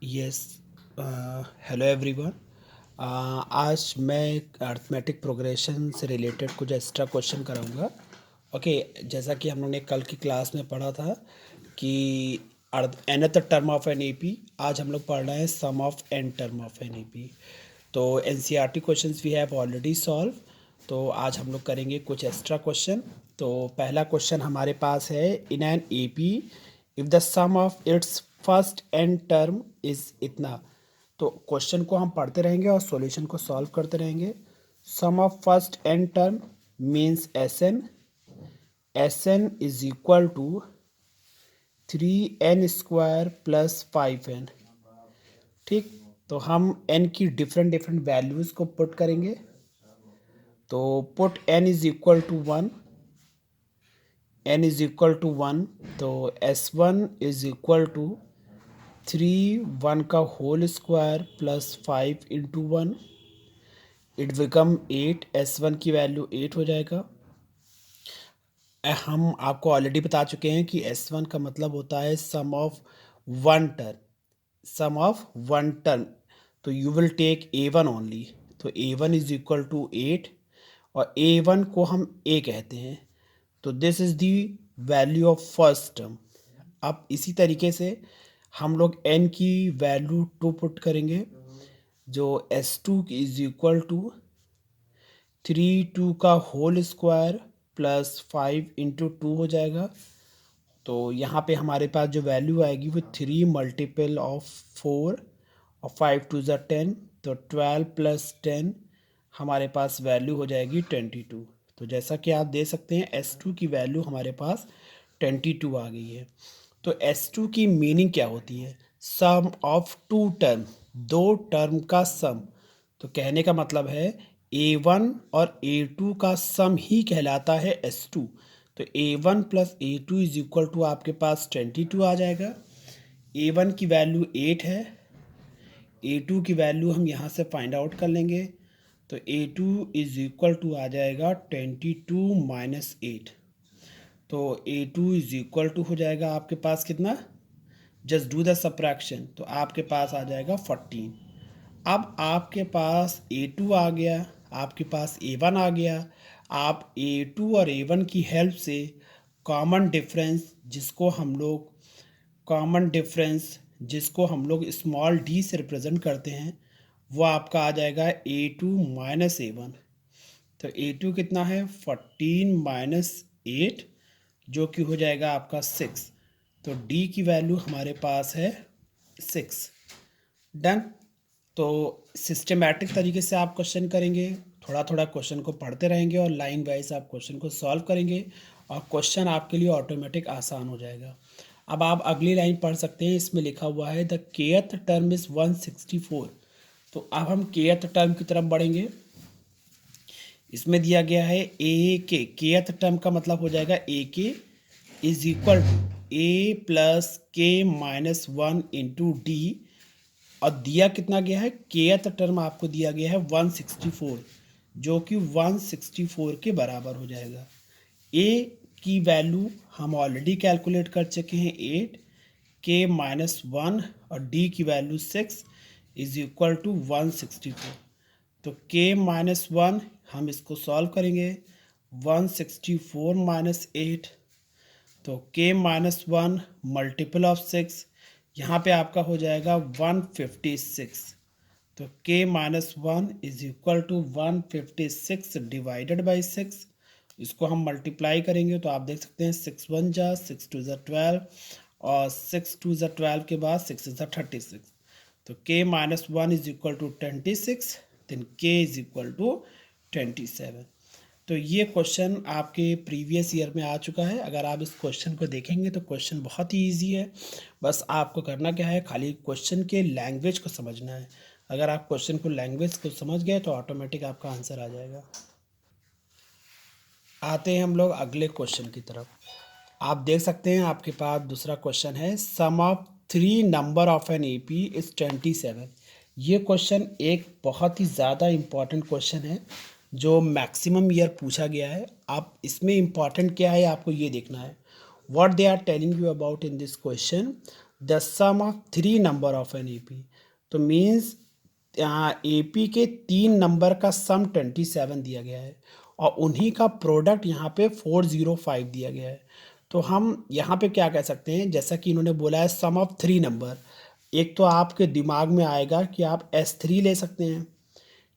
Yes. Hello everyone. आज मैं arithmetic progression से रिलेटेड कुछ एक्स्ट्रा क्वेश्चन कराऊंगा। ओके, जैसा कि हम लोगों ने कल की क्लास में पढ़ा था कि nth term of an AP, आज हम लोग पढ़ रहे हैं sum of n term of an AP. तो NCERT questions we have already solve, तो आज हम लोग करेंगे कुछ एक्स्ट्रा क्वेश्चन। तो पहला क्वेश्चन हमारे पास है, in an AP if the sum of its first n term is इतना। तो क्वेश्चन को हम पढ़ते रहेंगे और सॉल्यूशन को सॉल्व करते रहेंगे। Sum of first n term means S n is equal to 3n² plus 5n। ठीक, तो हम n की डिफरेंट डिफरेंट वैल्यूज़ को पुट करेंगे। तो put n is equal to 1, n is equal to 1, तो s1 इज इक्वल टू 1 का whole square plus 5 into 1, it become 8। s1 की वैल्यू 8 हो जाएगा। हम आपको ऑलरेडी बता चुके हैं कि s1 का मतलब होता है sum of one term, sum of one term. तो you will take a1 only. तो a1 इज इक्वल टू 8 और a1 को हम a कहते हैं। तो this is the value of first term. अब इसी तरीके से हम लोग n की वैल्यू 2 पुट करेंगे, जो s2 इज इक्वल टू 2 का होल स्क्वायर प्लस 5 इंटू 2 हो जाएगा। तो यहाँ पे हमारे पास जो वैल्यू आएगी वो 3 मल्टीपल ऑफ 4 और 5 टू ज़ा 10, तो 12 प्लस 10 हमारे पास वैल्यू हो जाएगी 22। तो जैसा कि आप देख सकते हैं S2 की वैल्यू हमारे पास 22 आ गई है। तो S2 की मीनिंग क्या होती है? सम ऑफ टू टर्म, दो टर्म का सम। तो कहने का मतलब है A1 और A2 का सम ही कहलाता है S2। तो A1 plus A2 is equal to आपके पास 22 आ जाएगा। A1 की वैल्यू 8 है, A2 की वैल्यू हम यहाँ से फाइंड आउट कर लेंगे। तो A2 इज इक्वल टू आ जाएगा 22 माइनस 8। तो A2 इज इक्वल टू हो जाएगा आपके पास कितना? जस्ट डू द सब्ट्रैक्शन, तो आपके पास आ जाएगा 14। अब आपके पास A2 आ गया, आपके पास A1 आ गया। आप A2 और A1 की हेल्प से कॉमन डिफरेंस, जिसको हम लोग स्मॉल d से रिप्रेजेंट करते हैं, वो आपका आ जाएगा A2 माइनस A1। तो A2 कितना है? 14 माइनस 8, जो कि हो जाएगा आपका 6। तो d की वैल्यू हमारे पास है 6। डन। तो सिस्टमेटिक तरीके से आप क्वेश्चन करेंगे, थोड़ा थोड़ा क्वेश्चन को पढ़ते रहेंगे और लाइन वाइज आप क्वेश्चन को सॉल्व करेंगे और क्वेश्चन आपके लिए ऑटोमेटिक आसान हो जाएगा। अब आप अगली लाइन पढ़ सकते हैं, इसमें लिखा हुआ है द केथ टर्म इज 164। तो अब हम केथ टर्म की तरफ बढ़ेंगे। इसमें दिया गया है ए के, केथ टर्म का मतलब हो जाएगा a k is equal to a plus k minus 1 into d. और दिया कितना गया है? केथ टर्म आपको दिया गया है 164, जो कि 164 के बराबर हो जाएगा। ए की वैल्यू हम ऑलरेडी कैलकुलेट कर चुके हैं 8, के माइनस 1 और डी की वैल्यू 6 इज इक्वल टू 164। तो के माइनस 1 हम इसको सॉल्व करेंगे, 164 माइनस 8, तो के माइनस 1 मल्टीपल ऑफ 6, यहाँ पे आपका हो जाएगा 156। तो k minus 1 is equal to 156 divided by 6। इसको हम मल्टीप्लाई करेंगे तो आप देख सकते हैं 6 1 जा, 6 2 जा 12 और 6 2 जा 12 के बाद 6 जा 36। तो k minus 1 is equal to 26, then k is equal to 27। तो ये क्वेश्चन आपके प्रीवियस ईयर में आ चुका है। अगर आप इस क्वेश्चन को देखेंगे तो क्वेश्चन बहुत ही इजी है। बस आपको करना क्या है, खाली क्वेश्चन के लैंग्वेज को समझना है। अगर आप क्वेश्चन को लैंग्वेज को समझ गए तो ऑटोमेटिक आपका आंसर आ जाएगा। आते हैं हम लोग अगले क्वेश्चन की तरफ। आप देख सकते हैं आपके पास दूसरा क्वेश्चन है, sum of 3 number of an AP is 27। ये क्वेश्चन एक बहुत ही ज़्यादा इम्पॉर्टेंट क्वेश्चन है जो मैक्सिमम ईयर पूछा गया है। आप इसमें इम्पॉर्टेंट क्या है आपको ये देखना है। What they are telling you about in this question, the sum of 3 number of an AP। तो मीन्स AP के 3 नंबर का सम 27 दिया गया है और उन्हीं का प्रोडक्ट यहाँ पे 405 दिया गया है। तो हम यहाँ पे क्या कह सकते हैं, जैसा कि इन्होंने बोला है सम ऑफ 3 नंबर, एक तो आपके दिमाग में आएगा कि आप S3 ले सकते हैं,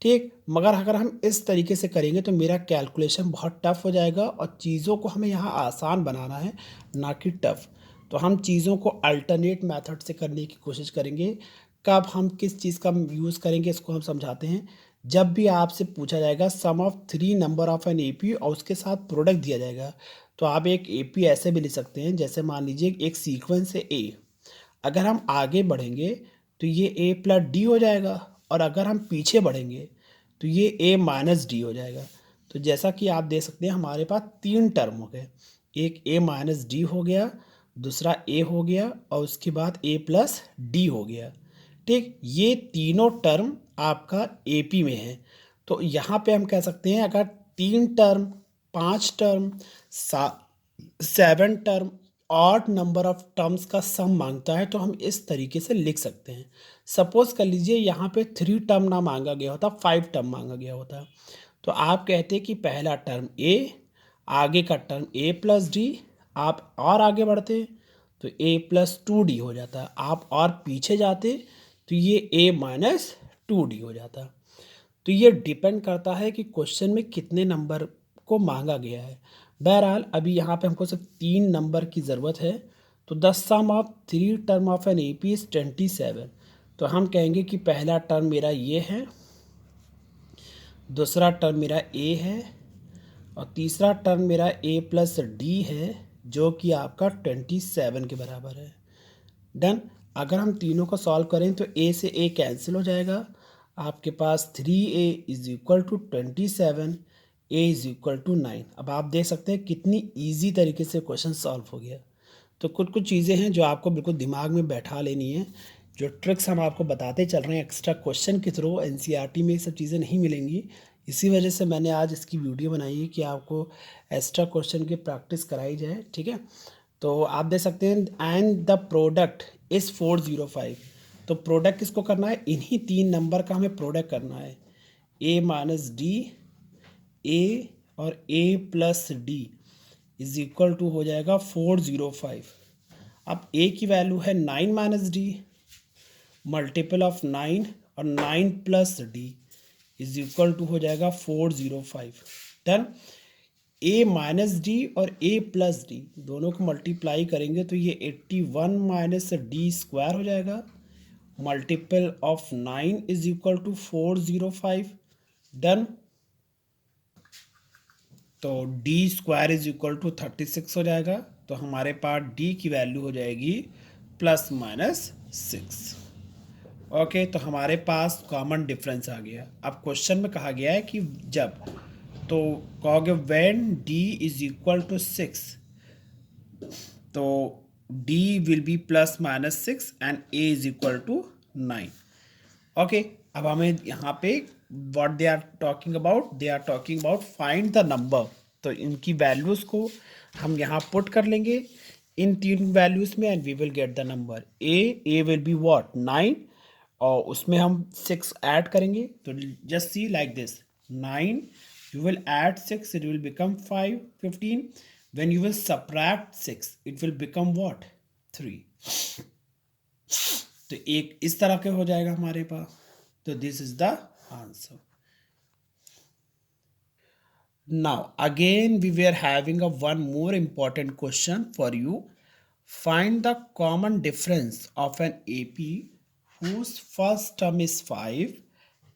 ठीक। मगर अगर हम इस तरीके से करेंगे तो मेरा कैलकुलेशन बहुत टफ हो जाएगा और चीज़ों को हमें यहाँ आसान बनाना है, ना कि टफ। तो हम चीज़ों को अल्टरनेट मेथड से करने की कोशिश करेंगे। कब हम किस चीज़ का यूज़ करेंगे इसको हम समझाते हैं। जब भी आपसे पूछा जाएगा sum of 3 number of an AP और उसके साथ प्रोडक्ट दिया जाएगा, तो आप एक AP ऐसे भी लिख सकते हैं, जैसे मान लीजिए एक सीक्वेंस है A। अगर हम आगे बढ़ेंगे तो ये A+D हो जाएगा, और अगर हम पीछे बढ़ेंगे तो ये A-D हो जाएगा। तो जैसा कि आप देख सकते हैं हमारे पास 3 टर्म हो गए, एक A-D हो गया, दूसरा A हो गया और उसके बाद A+D हो गया, ठीक। ये तीनों टर्म आपका AP में है। तो यहाँ पे हम कह सकते हैं अगर 3 term, 5 term, 7 term, odd number of terms का सम मांगता है तो हम इस तरीके से लिख सकते हैं। सपोज कर लीजिए यहाँ पे 3 टर्म ना मांगा गया होता, 5 टर्म मांगा गया होता, तो आप कहते कि पहला टर्म A, आगे का टर्म A+D, आप और आगे बढ़ते तो A+2D हो जाता, आप और पीछे जाते तो ये A-2D हो जाता। तो ये डिपेंड करता है कि क्वेश्चन में कितने नंबर को मांगा गया है। बहरहाल अभी यहाँ पे हमको सिर्फ 3 नंबर की ज़रूरत है। तो the sum of 3 term of an AP is 27। तो हम कहेंगे कि पहला टर्म मेरा ये है, दूसरा टर्म मेरा A है और तीसरा टर्म मेरा A+D है, जो कि आपका 27 के बराबर है। डन। अगर हम तीनों को सॉल्व करें तो A से A कैंसिल हो जाएगा, आपके पास 3A is equal to 27, A is equal to 9। अब आप देख सकते हैं कितनी इजी तरीके से क्वेश्चन सॉल्व हो गया। तो कुछ कुछ चीज़ें हैं जो आपको बिल्कुल दिमाग में बैठा लेनी है। जो ट्रिक्स हम आपको बताते चल रहे हैं एक्स्ट्रा क्वेश्चन के थ्रू, NCERT में ये सब चीज़ें नहीं मिलेंगी। इसी वजह से मैंने आज इसकी वीडियो बनाई है कि आपको एक्स्ट्रा क्वेश्चन की प्रैक्टिस कराई जाए, ठीक है। तो आप देख सकते हैं एंड द प्रोडक्ट इज़ 405। तो प्रोडक्ट किसको करना है, इन्हीं 3 नंबर का हमें प्रोडक्ट करना है, A-D, A और A+D इज इक्वल टू हो जाएगा 405। अब A की वैल्यू है 9-D, मल्टीपल ऑफ 9 और 9+D इज इक्वल टू हो जाएगा 405। डन। A-D और A+D दोनों को मल्टीप्लाई करेंगे तो ये 81 - D² हो जाएगा, multiple of 9 is equal to 405। Done. तो D² इज इक्वल टू 36 हो जाएगा। तो हमारे पास D की वैल्यू हो जाएगी +-6। ओके, तो हमारे पास कॉमन डिफरेंस आ गया। अब क्वेश्चन में कहा गया है कि जब, तो कहोगे when D is equal to 6, तो D will be +-6 and A is equal to 9। Okay, अब हमें यहाँ पे what they are talking about, they are talking about find the number. तो इनकी वैल्यूज़ को हम यहाँ पुट कर लेंगे इन 3 वैल्यूज़ में and we will get the number. A will be what 9 और उसमें हम 6 ऐड करेंगे। तो just see like this, 9 you will add 6, it will become 15। when you will subtract 6 it will become what 3। तो एक इस तरह के हो जाएगा हमारे पास। तो this is the answer. Now again we were having a one more important question for you. Find the common difference of an AP whose first term is 5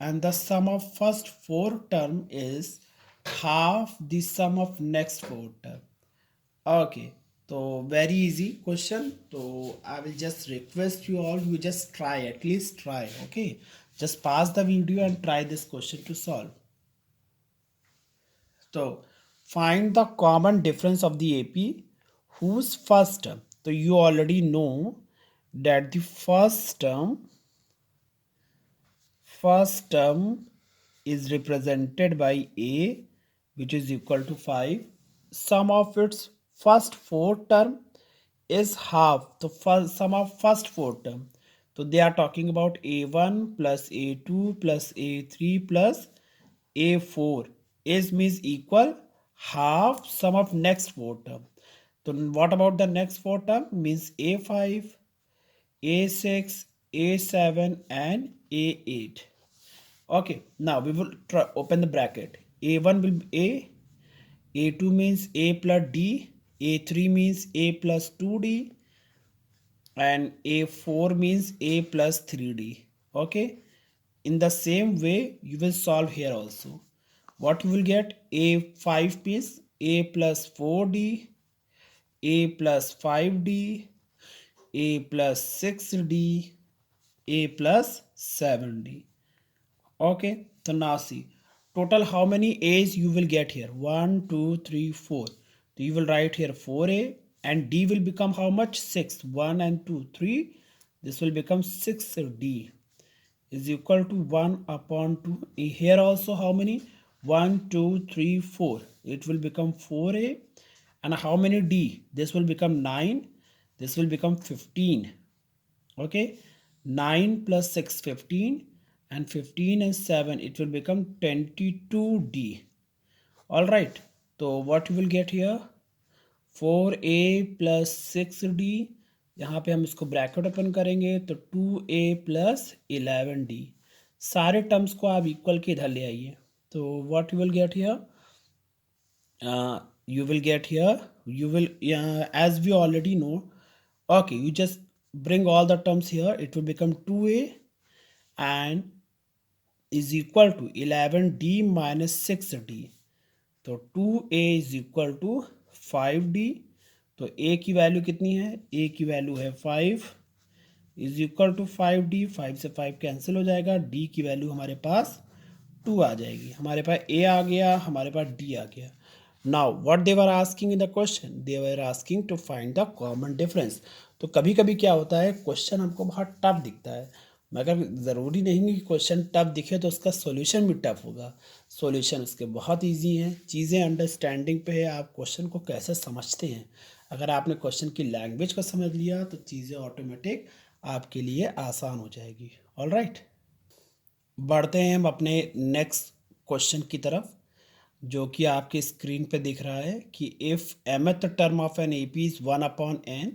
and the sum of first 4 term is half the sum of next 4 term. Okay, तो very easy question. तो I will just request you all, you just try, at least try. Okay, just pause the video and try this question to solve. तो find the common difference of the AP whose first term, तो you already know that the first term is represented by A, which is equal to 5. Sum of its first 4 term is half the first sum of first four term. So they are talking about a1 plus a2 plus a3 plus a4 is means equal half sum of next four term. So what about the next four term? Means a5, a6, a7 and a8. Okay, now we will try, open the bracket. A1 will be a2 means a plus d, a3 means a plus 2d, and a4 means a plus 3d. Okay, in the same way you will solve here also. What you will get? A5 means a plus 4d, a plus 5d, a plus 6d, a plus 7d. Okay, so now see total how many A's you will get here. 1, 2, 3, 4. So you will write here 4A and D will become how much? 6. 1 and 2, 3. This will become 6D is equal to 1 upon 2. Here also how many? 1, 2, 3, 4. It will become 4A. And how many D? This will become 9. This will become 15. Okay, 9 plus 6 15, and 15 and 7 it will become 22d. All right, so what you will get here? 4a plus 6d. यहाँ पे हम इसको bracket open करेंगे तो 2a plus 11d. सारे terms को आप equal के इधर ले आइए. तो what you will get here? You will get here, you will as we already know. Okay, you just bring all the terms here. It will become 2a and is equal to 11d minus 6d. तो 2a is equal to 5d. तो a की value कितनी है? a की value है 5 is equal to 5d. 5 से 5 cancel हो जाएगा. d की वैल्यू हमारे पास 2 आ जाएगी. हमारे पास a आ गया, हमारे पास d आ गया. Now what they were asking in the question? They were asking to find the common difference. तो कभी कभी क्या होता है, क्वेश्चन हमको बहुत टफ दिखता है, मगर ज़रूरी नहीं कि क्वेश्चन टफ दिखे तो उसका सॉल्यूशन भी टफ होगा. सॉल्यूशन उसके बहुत इजी हैं. चीज़ें अंडरस्टैंडिंग पे है, आप क्वेश्चन को कैसे समझते हैं. अगर आपने क्वेश्चन की लैंग्वेज को समझ लिया तो चीज़ें ऑटोमेटिक आपके लिए आसान हो जाएगी. ऑल राइट, बढ़ते हैं हम अपने नेक्स्ट क्वेश्चन की तरफ, जो कि आपके स्क्रीन पे दिख रहा है कि if mth term of an AP is 1 upon n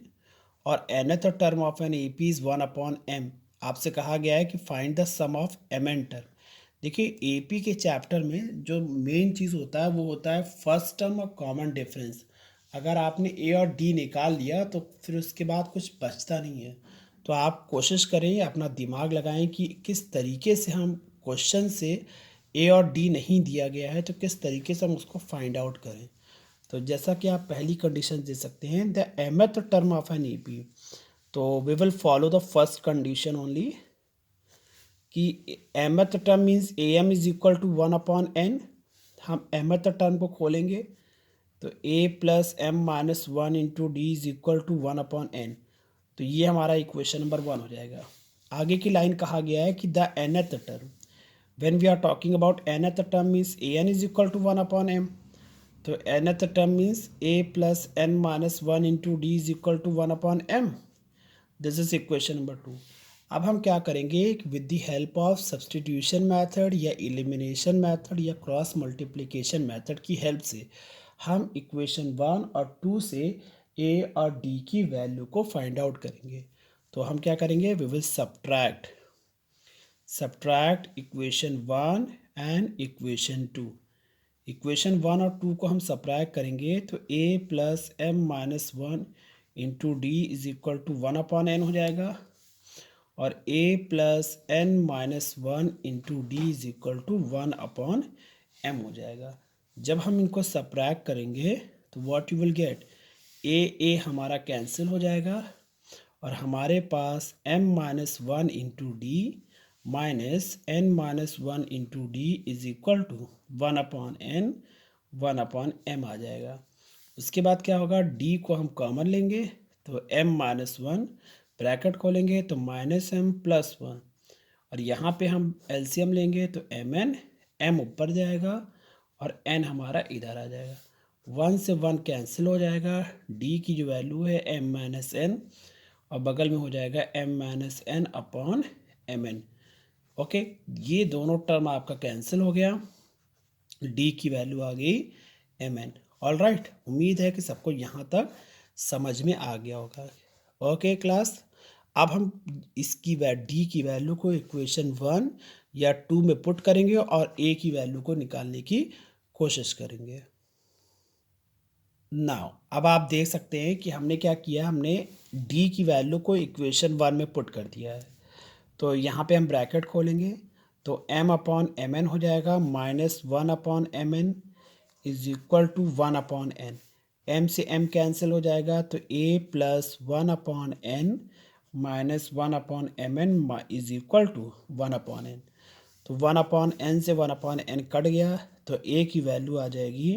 और nth term of an AP is 1 upon m. आपसे कहा गया है कि find the sum of mn term. देखिए AP के चैप्टर में जो मेन चीज़ होता है वो होता है फर्स्ट टर्म और कॉमन डिफरेंस. अगर आपने A और D निकाल लिया तो फिर उसके बाद कुछ बचता नहीं है. तो आप कोशिश करें, अपना दिमाग लगाएं कि किस तरीके से हम क्वेश्चन से ए और डी नहीं दिया गया है तो किस तरीके से हम उसको फाइंड आउट करें. तो जैसा कि आप पहली कंडीशन दे सकते हैं, the mth term of an AP. तो we will follow the first condition only कि mth term means am is equal to 1 upon n. हम mth टर्म को खोलेंगे तो a plus m minus 1 into d is equal to 1 upon n. तो ये हमारा equation number 1 हो जाएगा. आगे की लाइन कहा गया है कि the nth term. When we are talking about nth term means an is equal to 1 upon m. तो nth term means a plus n minus 1 into d is equal to 1 upon m. This is equation number 2. अब हम क्या करेंगे, with the help of substitution method या elimination method या cross multiplication method की help से हम इक्वेशन 1 और 2 से a और d की वैल्यू को फाइंड आउट करेंगे. तो हम क्या करेंगे, we will subtract equation 1 and equation 2. Equation 1 और 2 को हम सब्ट्रैक्ट करेंगे तो a plus m minus 1 into d is equal to 1 upon n हो जाएगा और a plus n minus 1 into d is equal to 1 upon m हो जाएगा. जब हम इनको सब्ट्रैक्ट करेंगे तो what you will get, a हमारा कैंसिल हो जाएगा और हमारे पास m minus 1 into d minus n minus 1 into d is equal to 1 upon n 1 upon m आ जाएगा. उसके बाद क्या होगा, d को हम कॉमन लेंगे तो m माइनस 1 ब्रैकेट खोलेंगे तो माइनस m प्लस 1 और यहाँ पे हम एलसीएम लेंगे तो mn, m ऊपर जाएगा और n हमारा इधर आ जाएगा. 1 से 1 कैंसिल हो जाएगा, डी की जो वैल्यू है m माइनस एन, और बगल में हो जाएगा m minus n upon m n. Okay, ये दोनों टर्म आपका कैंसिल हो गया, डी की वैल्यू आ गई एम एन। ऑल राइट, उम्मीद है कि सबको यहाँ तक समझ में आ गया होगा। ओके क्लास, अब हम इसकी डी की वैल्यू को इक्वेशन 1 या 2 में पुट करेंगे और ए की वैल्यू को निकालने की कोशिश करेंगे। नाउ अब आप देख सकते हैं कि हमने क्या किया, हमने डी की वैल्यू को इक्वेशन 1 में पुट कर दिया है। तो यहाँ पे हम ब्रैकेट खोलेंगे, तो m अपॉन एम एन हो जाएगा minus 1 upon m n is equal to 1 upon n. m से m कैंसिल हो जाएगा, तो a plus 1 upon n minus 1 upon m n is equal to 1 upon n. तो 1 अपॉन एन से 1 upon N cut गया, तो a की value आ जाएगी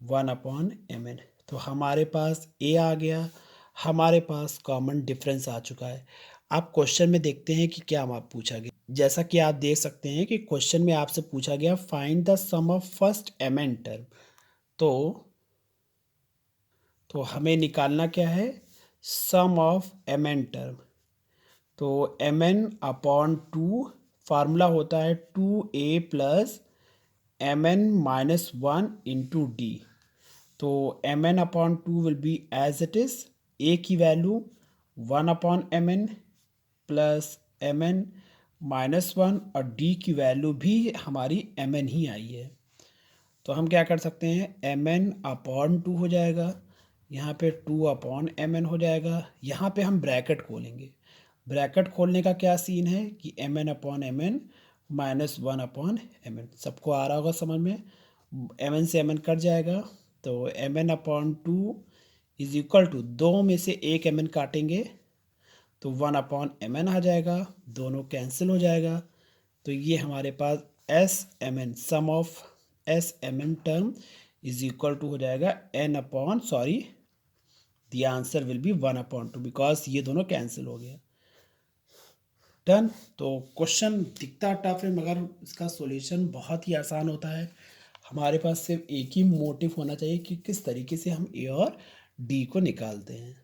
1 अपॉन एम एन। तो हमारे पास a आ गया, हमारे पास कॉमन डिफरेंस आ चुका है। आप क्वेश्चन में देखते हैं कि क्या आप पूछा गया। जैसा कि आप देख सकते हैं कि क्वेश्चन में आपसे पूछा गया find the sum of first m n term. तो हमें निकालना क्या है, sum of m n term. तो एम एन अपॉन 2 फार्मूला होता है 2a plus m n minus 1 into D. तो m n upon 2 will be as it is, a की value 1 upon m n plus m n minus 1, और D की value भी हमारी M N ही आई है। तो हम क्या कर सकते हैं, एम एन अपॉन 2 हो जाएगा, यहाँ पे 2 अपॉन एम एन हो जाएगा। यहाँ पे हम ब्रैकेट खोलेंगे। ब्रैकेट खोलने का क्या सीन है कि m n upon m n minus 1 upon m n, सबको आ रहा होगा समझ में। एम एन से एम एन कट जाएगा, तो m n upon 2 is equal to, दो में से एक एम एन काटेंगे तो 1 अपॉन एम एन आ जाएगा, दोनों कैंसिल हो जाएगा। तो ये हमारे पास S m n, sum of S m n term is equal to हो जाएगा n upon, sorry the answer will be 1 upon 2 because ये दोनों कैंसिल हो गया। डन। तो क्वेश्चन दिखता टफ है मगर इसका सॉल्यूशन बहुत ही आसान होता है। हमारे पास सिर्फ एक ही मोटिव होना चाहिए कि किस तरीके से हम ए और डी को निकालते हैं।